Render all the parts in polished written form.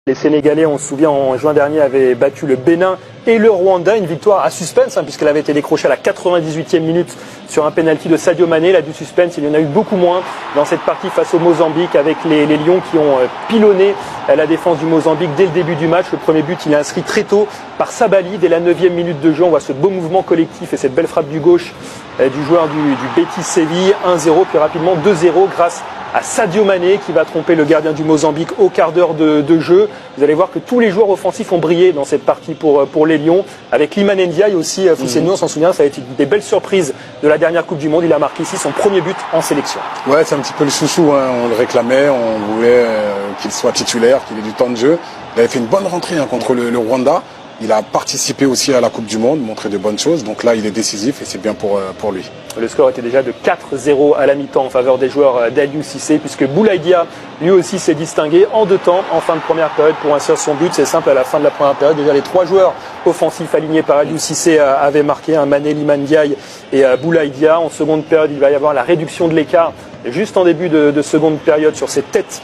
Les Sénégalais, on se souvient, en juin dernier, avaient battu le Bénin et le Rwanda. Une victoire à suspense, puisqu'elle avait été décrochée à la 98e minute sur un penalty de Sadio Mané. Là, du suspense, il y en a eu beaucoup moins dans cette partie face au Mozambique, avec les Lions qui ont pilonné la défense du Mozambique dès le début du match. Le premier but, il est inscrit très tôt par Sabali. Dès la 9e minute de jeu, on voit ce beau mouvement collectif et cette belle frappe du gauche du joueur du Betis Séville. 1-0, puis rapidement 2-0 grâce à Sadio Mané qui va tromper le gardien du Mozambique au quart d'heure de jeu. Vous allez voir que tous les joueurs offensifs ont brillé dans cette partie pour les Lions. Avec Iliman Ndiaye aussi, Fousseni, on s'en souvient, ça a été des belles surprises de la dernière Coupe du Monde. Il a marqué ici son premier but en sélection. Ouais, c'est un petit peu le chouchou, on le réclamait, on voulait qu'il soit titulaire, qu'il ait du temps de jeu. Il avait fait une bonne rentrée contre le Rwanda. Il a participé aussi à la Coupe du Monde, montré de bonnes choses. Donc là, il est décisif et c'est bien pour lui. Le score était déjà de 4-0 à la mi-temps en faveur des joueurs d'Aliou Cissé, puisque Boulaye Dia, lui aussi, s'est distingué en 2 temps, en fin de première période, pour inscrire son but. C'est simple, à la fin de la première période, déjà les 3 joueurs offensifs alignés par Aliou Cissé avaient marqué, Mané, Iliman Ndiaye et Boulaye Dia. En seconde période, il va y avoir la réduction de l'écart, juste en début de seconde période, sur cette tête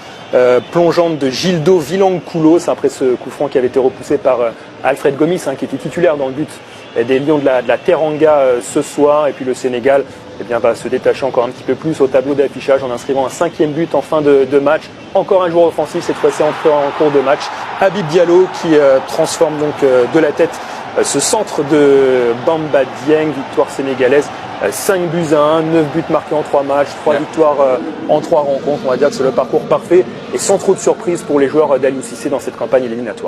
plongeante de Gildo Villanculo, après ce coup franc qui avait été repoussé par Alfred Gomis, qui était titulaire dans le but des Lions de la Teranga ce soir. Et puis le Sénégal va se détacher encore un petit peu plus au tableau d'affichage en inscrivant un 5e but en fin de match. Encore un joueur offensif, cette fois-ci entré en cours de match, Habib Diallo, qui transforme donc de la tête ce centre de Bamba Dieng. Victoire sénégalaise 5-1, 9 buts marqués en 3 matchs, 3 victoires en 3 rencontres. On va dire que c'est le parcours parfait et sans trop de surprises pour les joueurs d'Aliou Cissé dans cette campagne éliminatoire.